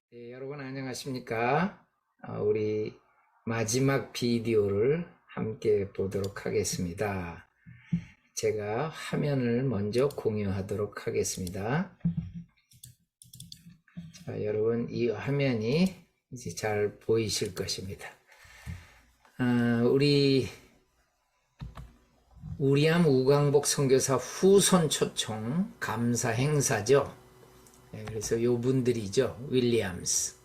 네, 여러분 안녕하십니까? 우리 마지막 비디오를 함께 보도록 하겠습니다. 제가 화면을 먼저 공유하도록 하겠습니다. 자, 여러분 이 화면이 이제 잘 보이실 것입니다. 우리 우리암 우광복 선교사 후손 초청 감사 행사죠. 그래서 요 분들이죠. 윌리엄스.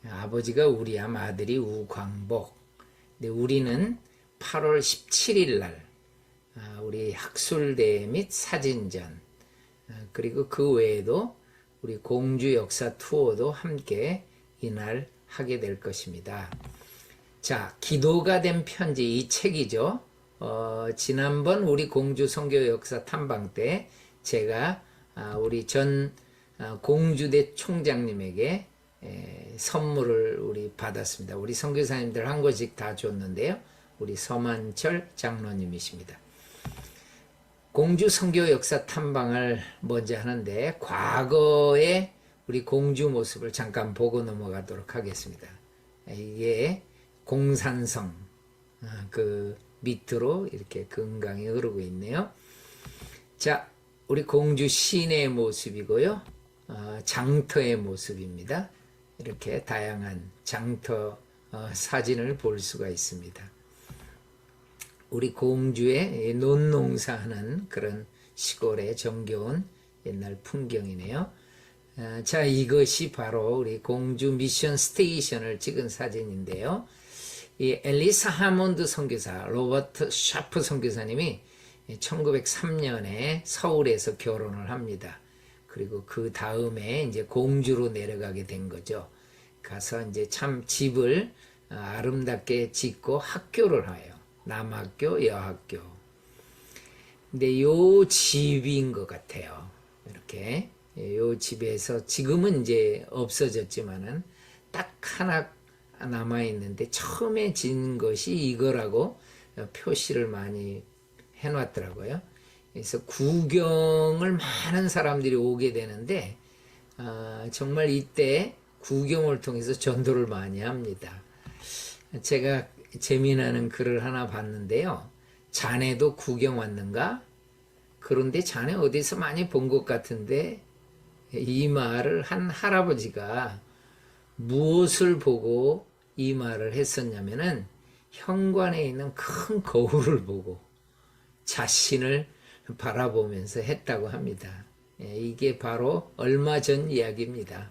아버지가 우리암, 아들이 우광복. 근데 우리는 8월 17일 날 우리 학술대회 및 사진전, 그리고 그 외에도 우리 공주 역사 투어도 함께 이날 하게 될 것입니다. 자, 기도가 된 편지, 이 책이죠. 지난번 우리 공주 선교 역사 탐방 때 제가 우리 전 공주대 총장님에게 선물을 우리 받았습니다. 우리 선교사님들 한 권씩 다 줬는데요. 우리 서만철 장로님이십니다. 공주 선교 역사 탐방을 먼저 하는데 과거의 우리 공주 모습을 잠깐 보고 넘어가도록 하겠습니다. 이게 공산성 그 밑으로 이렇게 금강이 흐르고 있네요. 자, 우리 공주 시내의 모습이고요. 장터의 모습입니다. 이렇게 다양한 장터 사진을 볼 수가 있습니다. 우리 공주의 논농사하는 그런 시골의 정겨운 옛날 풍경이네요. 자, 이것이 바로 우리 공주 미션 스테이션을 찍은 사진인데요. 이 앨리스 하몬드 선교사, 로버트 샤프 선교사님이 1903년에 서울에서 결혼을 합니다. 그리고 그 다음에 이제 공주로 내려가게 된 거죠. 가서 이제 참 집을 아름답게 짓고 학교를 해요. 남학교, 여학교. 근데 요 집인 것 같아요. 이렇게. 요 집에서 지금은 이제 없어졌지만은 딱 하나 남아있는데 처음에 짓는 것이 이거라고 표시를 많이 해놨더라고요. 그래서 구경을 많은 사람들이 오게 되는데 정말 이때 구경을 통해서 전도를 많이 합니다. 제가 재미나는 글을 하나 봤는데요. 자네도 구경 왔는가? 그런데 자네 어디서 많이 본 것 같은데 이 말을 한 할아버지가 무엇을 보고 이 말을 했었냐면은 현관에 있는 큰 거울을 보고 자신을 바라보면서 했다고 합니다. 이게 바로 얼마 전 이야기입니다.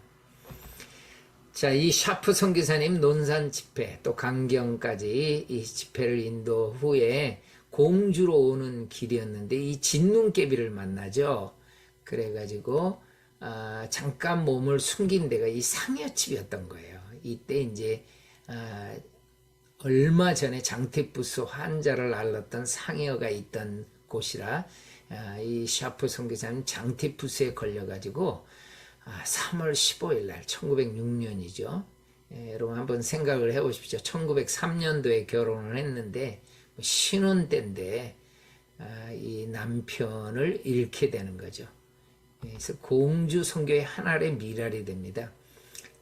자, 이 샤프 선교사님 논산 집회 또 강경까지 이 집회를 인도 후에 공주로 오는 길이었는데 이 진눈깨비를 만나죠. 그래가지고 잠깐 몸을 숨긴 데가 이 상여집이었던 거예요. 이때 이제 얼마 전에 장테푸스 환자를 앓았던 상여가 있던 곳이라 이 샤프 선교사님 장테푸스에 걸려가지고 3월 15일 날 1906년이죠. 여러분 한번 생각을 해보십시오. 1903년도에 결혼을 했는데 신혼 때인데 이 남편을 잃게 되는 거죠. 그래서 공주 선교의 하나의 미랄이 됩니다.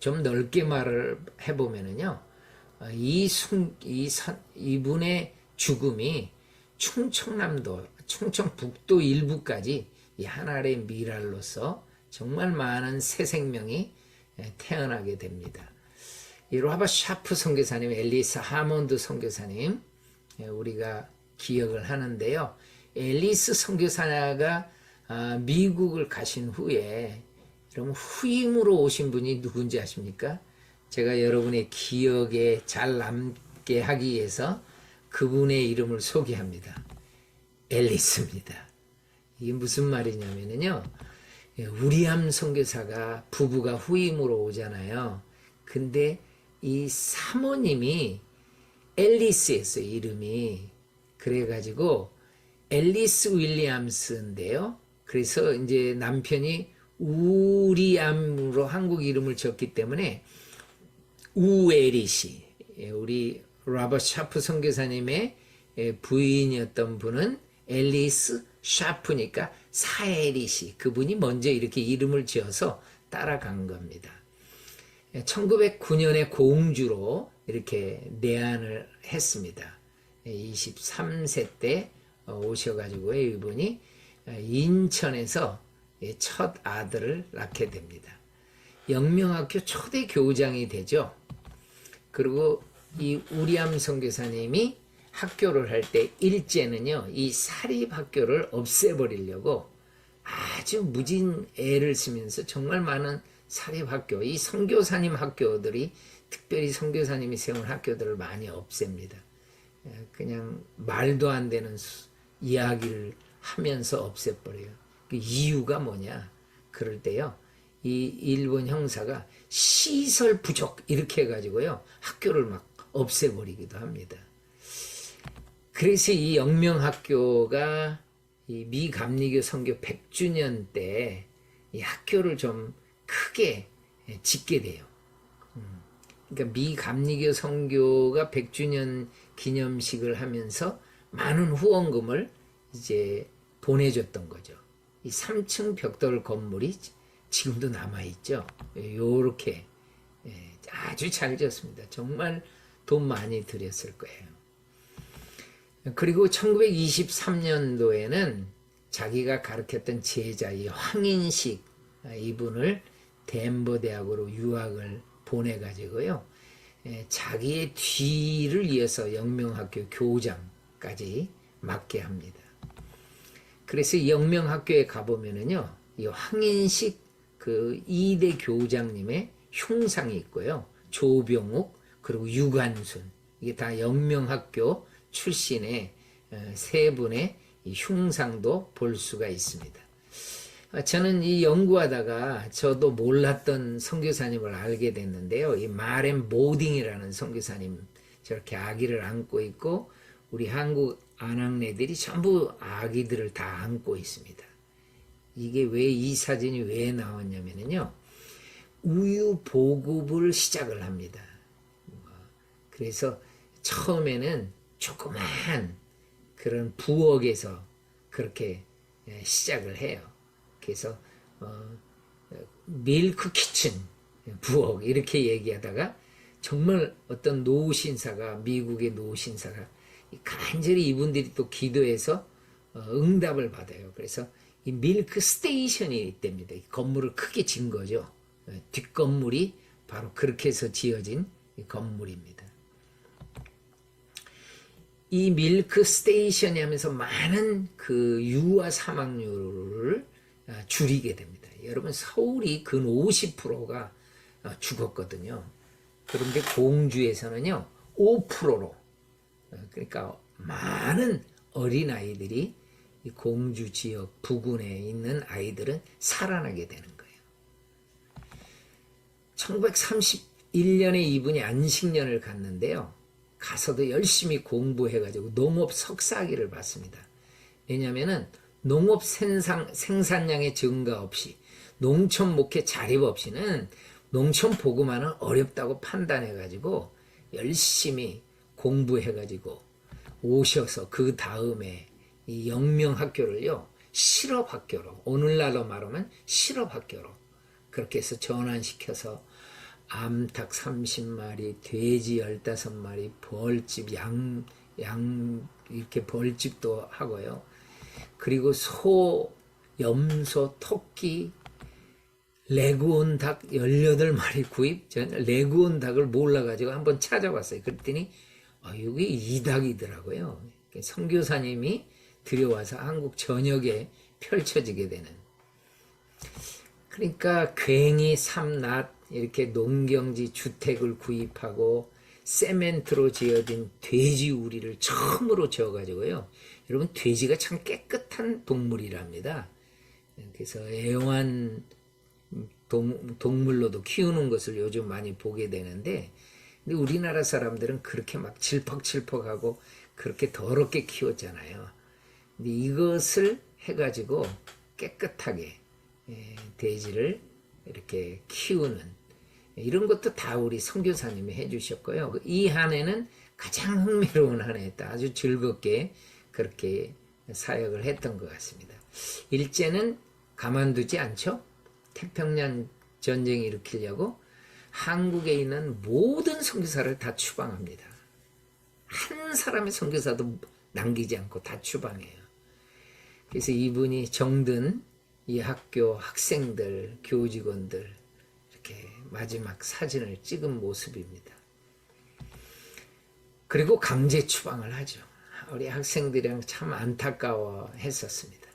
좀 넓게 말을 해보면은요, 이분의 죽음이 충청남도, 충청북도 일부까지 이 하나의 미랄로서 정말 많은 새 생명이 태어나게 됩니다. 이 로버트 샤프 선교사님, 앨리스 하몬드 선교사님 우리가 기억을 하는데요. 앨리스 선교사가 미국을 가신 후에 여러분 후임으로 오신 분이 누군지 아십니까? 제가 여러분의 기억에 잘 남게 하기 위해서 그분의 이름을 소개합니다. 앨리스입니다. 이게 무슨 말이냐면요. 우리암 선교사가 부부가 후임으로 오잖아요. 근데 이 사모님이 앨리스였어요. 이름이. 그래가지고 앨리스 윌리엄스인데요. 그래서 이제 남편이 우리암으로 한국 이름을 지었기 때문에 우에리시, 우리 로버트 샤프 선교사님의 부인이었던 분은 앨리스 샤프니까 사에리시, 그분이 먼저 이렇게 이름을 지어서 따라간 겁니다. 1909년에 공주로 이렇게 내한을 했습니다. 23세 때 오셔가지고 이분이 인천에서 첫 아들을 낳게 됩니다. 영명학교 초대 교장이 되죠. 그리고 이 우리암 선교사님이 학교를 할 때 일제는요, 이 사립학교를 없애버리려고 아주 무진 애를 쓰면서 정말 많은 사립학교, 이 선교사님 학교들이, 특별히 선교사님이 세운 학교들을 많이 없앱니다. 그냥 말도 안 되는 이야기를 하면서 없애버려요. 그 이유가 뭐냐? 그럴 때요, 이 일본 형사가 시설 부족 이렇게 해가지고요, 학교를 막 없애버리기도 합니다. 그래서 이 영명학교가 이 미감리교 선교 100주년 때 이 학교를 좀 크게 짓게 돼요. 그러니까 미감리교 선교가 100주년 기념식을 하면서 많은 후원금을 이제 보내줬던 거죠. 이 3층 벽돌 건물이 지금도 남아있죠. 요렇게 아주 잘 지었습니다. 정말 돈 많이 들였을 거예요. 그리고 1923년도에는 자기가 가르쳤던 제자 이 황인식 이분을 덴버 대학으로 유학을 보내가지고요, 자기의 뒤를 이어서 영명학교 교장까지 맡게 합니다. 그래서 이 영명학교에 가보면은요, 이 황인식 그 2대 교장님의 흉상이 있고요, 조병욱 그리고 유관순, 이게 다 영명학교 출신의 세 분의 이 흉상도 볼 수가 있습니다. 저는 이 연구하다가 저도 몰랐던 선교사님을 알게 됐는데요. 이 마렘 모딩이라는 선교사님, 저렇게 아기를 안고 있고 우리 한국 아낙네들이 전부 아기들을 다 안고 있습니다. 이게 왜 이 사진이 왜 나왔냐면요, 우유 보급을 시작을 합니다. 그래서 처음에는 조그만 그런 부엌에서 그렇게 시작을 해요. 그래서 밀크 키친 부엌 이렇게 얘기하다가 정말 어떤 노신사가, 미국의 노신사가 간절히 이분들이 또 기도해서 응답을 받아요. 그래서 이 밀크 스테이션이 됩니다. 이 건물을 크게 진 거죠. 뒷건물이 바로 그렇게 해서 지어진 이 건물입니다. 이 밀크 스테이션이 하면서 많은 그 유아 사망률을 줄이게 됩니다. 여러분, 서울이 근 50%가 죽었거든요. 그런데 공주에서는요 5%로, 그러니까 많은 어린아이들이 이 공주 지역 부근에 있는 아이들은 살아나게 되는 거예요. 1931년에 이분이 안식년을 갔는데요, 가서도 열심히 공부해가지고 농업 석사학위를 받습니다. 왜냐하면 농업 생산량의 증가 없이, 농촌 목회 자립 없이는 농촌 복음화는 어렵다고 판단해가지고 열심히 공부해가지고 오셔서 그 다음에 이 영명학교를요 실업학교로, 오늘날로 말하면 실업학교로 그렇게 해서 전환시켜서 암탉 30마리, 돼지 15마리, 벌집, 양 이렇게 벌집도 하고요. 그리고 소, 염소, 토끼, 레그온 닭 18마리 구입. 저는 레그온 닭을 몰라가지고 한번 찾아봤어요. 그랬더니 여기 이 닭이더라고요. 선교사님이 들여와서 한국 전역에 펼쳐지게 되는. 그러니까 괭이, 삼낫 이렇게 농경지 주택을 구입하고 세멘트로 지어진 돼지 우리를 처음으로 지어가지고요. 여러분, 돼지가 참 깨끗한 동물이랍니다. 그래서 애완 동물로도 키우는 것을 요즘 많이 보게 되는데, 근데 우리나라 사람들은 그렇게 막 질퍽질퍽하고 그렇게 더럽게 키웠잖아요. 근데 이것을 해가지고 깨끗하게 돼지를 이렇게 키우는 이런 것도 다 우리 선교사님이 해주셨고요. 이 한 해는 가장 흥미로운 한 해였다. 아주 즐겁게 그렇게 사역을 했던 것 같습니다. 일제는 가만두지 않죠. 태평양 전쟁 일으키려고 한국에 있는 모든 선교사를 다 추방합니다. 한 사람의 선교사도 남기지 않고 다 추방해요. 그래서 이분이 정든 이 학교 학생들, 교직원들 이렇게 마지막 사진을 찍은 모습입니다. 그리고 강제 추방을 하죠. 우리 학생들이랑 참 안타까워 했었습니다.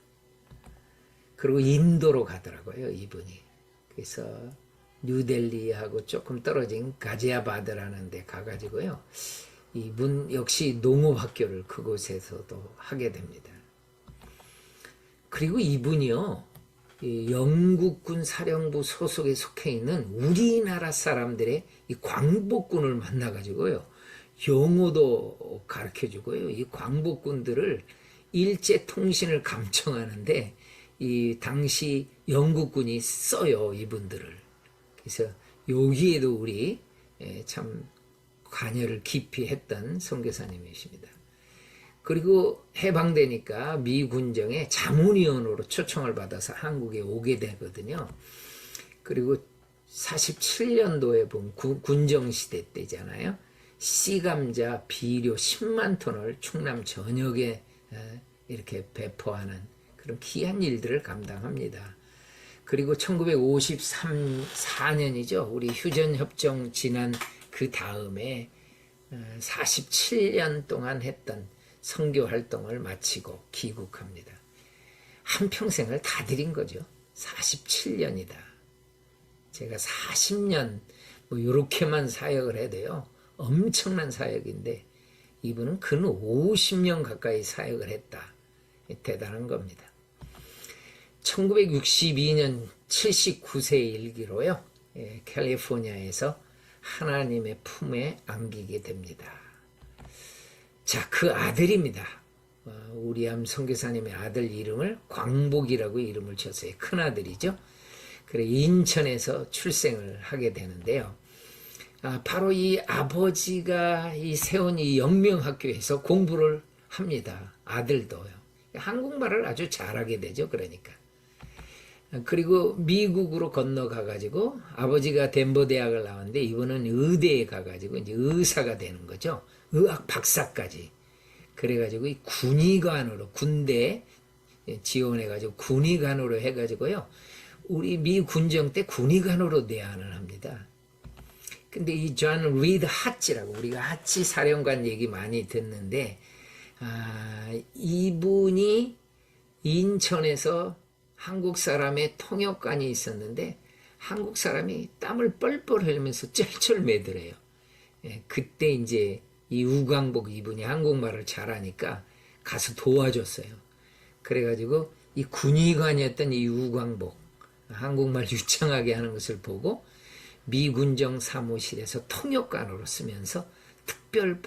그리고 인도로 가더라고요, 이분이. 그래서 뉴델리하고 조금 떨어진 가지아바드라는 데 가가지고요. 이분 역시 농업학교를 그곳에서도 하게 됩니다. 그리고 이분이요, 영국군 사령부 소속에 속해 있는 우리나라 사람들의 이 광복군을 만나가지고요, 영어도 가르쳐주고요, 이 광복군들을 일제 통신을 감청하는데 이 당시 영국군이 써요, 이분들을. 그래서 여기에도 우리 참 관여를 깊이 했던 선교사님이십니다. 그리고 해방되니까 미 군정의 자문위원으로 초청을 받아서 한국에 오게 되거든요. 그리고 47년도에 본 군정시대 때잖아요. 씨감자 비료 10만 톤을 충남 전역에 이렇게 배포하는 그런 귀한 일들을 감당합니다. 그리고 1954년이죠. 우리 휴전협정 지난 그 다음에 47년 동안 했던 선교 활동을 마치고 귀국합니다. 한평생을 다 드린 거죠. 47년이다. 제가 40년 뭐 이렇게만 사역을 해도요, 엄청난 사역인데 이분은 근 50년 가까이 사역을 했다. 대단한 겁니다. 1962년 79세의 일기로요, 캘리포니아에서 하나님의 품에 안기게 됩니다. 자, 그 아들입니다. 우리암 선교사님의 아들 이름을 광복이라고 이름을 쳤어요. 큰아들이죠. 그래 인천에서 출생을 하게 되는데요. 바로 이 아버지가 이 세운 이 영명학교에서 공부를 합니다. 아들도요. 한국말을 아주 잘하게 되죠. 그러니까. 그리고 미국으로 건너가가지고 아버지가 덴버 대학을 나왔는데 이분은 의대에 가가지고 이제 의사가 되는 거죠. 의학 박사까지. 그래가지고 이 군의관으로 군대에 지원해가지고 군의관으로 해가지고요. 우리 미 군정 때 군의관으로 내한을 합니다. 근데 이 존 리드 하치라고 우리가 하치 사령관 얘기 많이 듣는데 이분이 인천에서 한국 사람의 통역관이 있었는데 한국 사람이 땀을 뻘뻘 흘리면서 쩔쩔 매더래요. 그때 이제 이 우광복 이분이 한국말을 잘하니까 가서 도와줬어요. 그래가지고 이 군의관이었던 이 우광복 한국말 유창하게 하는 것을 보고 미군정 사무실에서 통역관으로 쓰면서 특별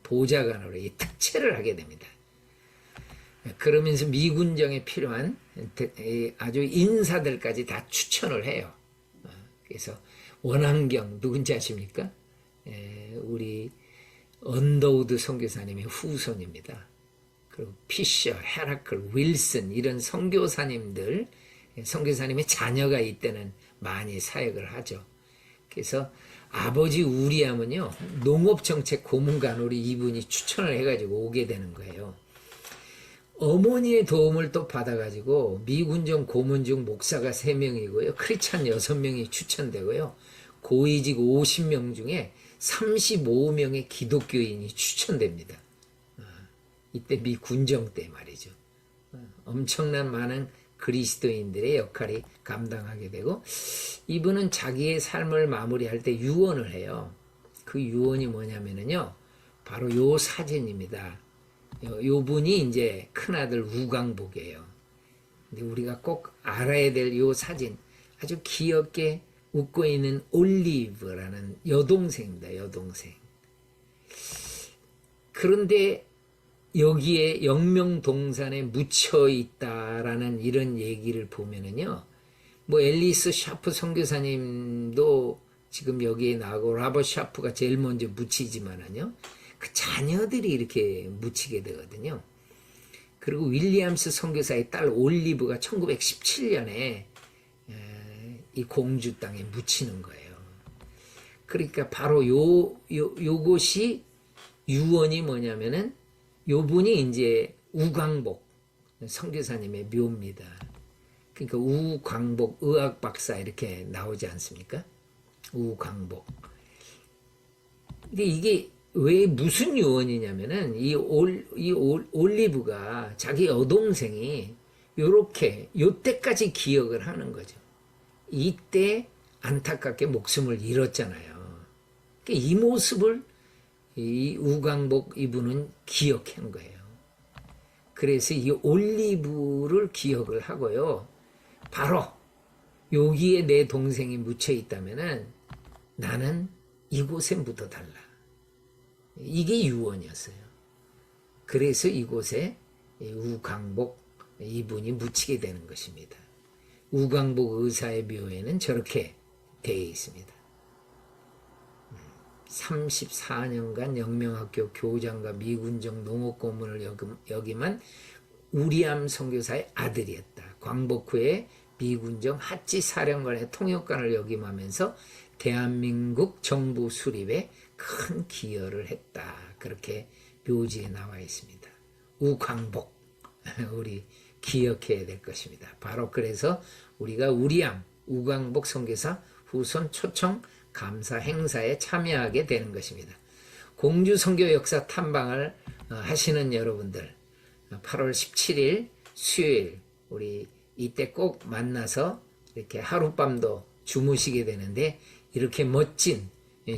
보좌관으로 이 특채를 하게 됩니다. 그러면서 미군정에 필요한 아주 인사들까지 다 추천을 해요. 그래서 원한경 누군지 아십니까? 우리 언더우드 선교사님의 후손입니다. 그리고 피셔, 헤라클, 윌슨 이런 선교사님들, 선교사님의 자녀가 이때는 많이 사역을 하죠. 그래서 아버지 우리암은요, 농업정책 고문관으로 이분이 추천을 해가지고 오게 되는 거예요. 어머니의 도움을 또 받아가지고 미군정 고문 중 목사가 3명이고요. 크리스찬 6명이 추천되고요. 고위직 50명 중에 35명의 기독교인이 추천됩니다. 이때 미군정 때 말이죠. 엄청난 많은 그리스도인들의 역할이 감당하게 되고 이분은 자기의 삶을 마무리할 때 유언을 해요. 그 유언이 뭐냐면요. 바로 요 사진입니다. 요 분이 이제 큰아들 우광복이에요. 근데 우리가 꼭 알아야 될 요 사진 아주 귀엽게 웃고 있는 올리브라는 여동생입니다. 여동생. 그런데 여기에 영명동산에 묻혀 있다라는 이런 얘기를 보면은요. 뭐 앨리스 샤프 선교사님도 지금 여기에 나오고 라버 샤프가 제일 먼저 묻히지만은요. 그 자녀들이 이렇게 묻히게 되거든요. 그리고 윌리엄스 선교사의 딸 올리브가 1917년에 이 공주 땅에 묻히는 거예요. 그러니까 바로 요것이 유언이 뭐냐면은 요 분이 이제 우광복 선교사님의 묘입니다. 그러니까 우광복 의학 박사 이렇게 나오지 않습니까? 우광복. 근데 이게 왜 무슨 유언이냐면은 이 올리브가 자기 여동생이 요렇게 요때까지 기억을 하는 거죠. 이때 안타깝게 목숨을 잃었잖아요. 이 모습을 이 우광복 이분은 기억한 거예요. 그래서 이 올리브를 기억을 하고요. 바로 여기에 내 동생이 묻혀 있다면은 나는 이곳에 묻어달라. 이게 유언이었어요. 그래서 이곳에 우광복 이분이 묻히게 되는 것입니다. 우광복 의사의 묘에는 저렇게 되어 있습니다. 34년간 영명학교 교장과 미군정 농업고문을 역임한 우리암 선교사의 아들이었다. 광복 후에 미군정 하치 사령관의 통역관을 역임하면서 대한민국 정부 수립에 큰 기여를 했다. 그렇게 묘지에 나와 있습니다. 우광복 우리 기억해야 될 것입니다. 바로 그래서 우리가 우리암 우광복 선교사 후손 초청 감사 행사에 참여하게 되는 것입니다. 공주 선교 역사 탐방을 하시는 여러분들 8월 17일 수요일 우리 이때 꼭 만나서 이렇게 하룻밤도 주무시게 되는데 이렇게 멋진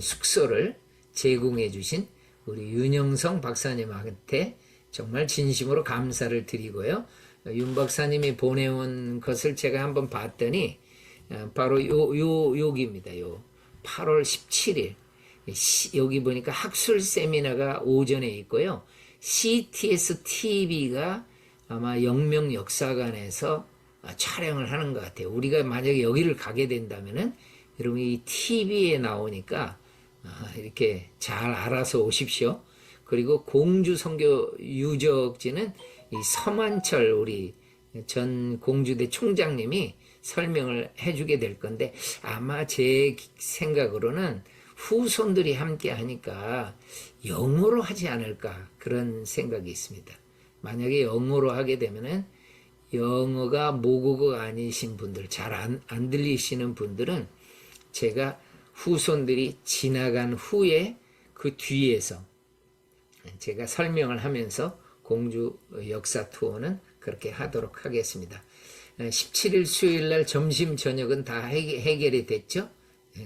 숙소를 제공해 주신 우리 윤영성 박사님한테 정말 진심으로 감사를 드리고요. 윤 박사님이 보내온 것을 제가 한번 봤더니 바로 여기입니다. 8월 17일 여기 보니까 학술 세미나가 오전에 있고요. CTS TV가 아마 영명 역사관에서 촬영을 하는 것 같아요. 우리가 만약에 여기를 가게 된다면은 여러분 이 TV에 나오니까 이렇게 잘 알아서 오십시오. 그리고 공주 선교 유적지는 이 서만철 우리 전 공주대 총장님이 설명을 해주게 될 건데 아마 제 생각으로는 후손들이 함께 하니까 영어로 하지 않을까 그런 생각이 있습니다. 만약에 영어로 하게 되면은 영어가 모국어가 아니신 분들 잘 안 들리시는 분들은 제가 후손들이 지나간 후에 그 뒤에서 제가 설명을 하면서 공주 역사 투어는 그렇게 하도록 하겠습니다. 17일 수요일 날 점심 저녁은 다 해결이 됐죠.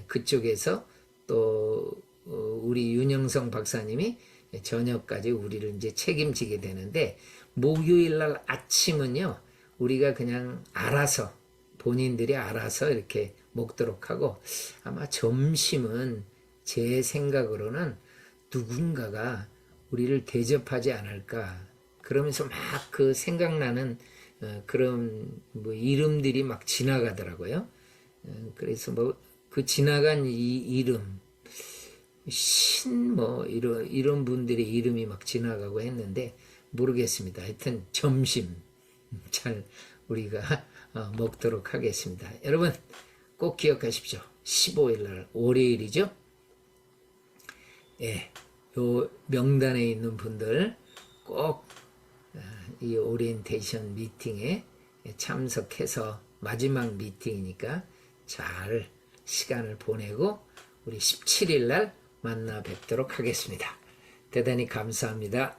그쪽에서 또 우리 윤영성 박사님이 저녁까지 우리를 이제 책임지게 되는데 목요일 날 아침은요 우리가 그냥 알아서 본인들이 알아서 이렇게 먹도록 하고 아마 점심은 제 생각으로는 누군가가 우리를 대접하지 않을까 그러면서 막 그 생각나는 그런 뭐 이름들이 막 지나가더라고요. 그래서 뭐 그 지나간 이 이름 뭐 이런 분들의 이름이 막 지나가고 했는데 모르겠습니다. 하여튼 점심 잘 우리가 먹도록 하겠습니다. 여러분 꼭 기억하십시오. 15일 날 월요일이죠. 예, 요 명단에 있는 분들 꼭 이 오리엔테이션 미팅에 참석해서 마지막 미팅이니까 잘 시간을 보내고 우리 17일 날 만나 뵙도록 하겠습니다. 대단히 감사합니다.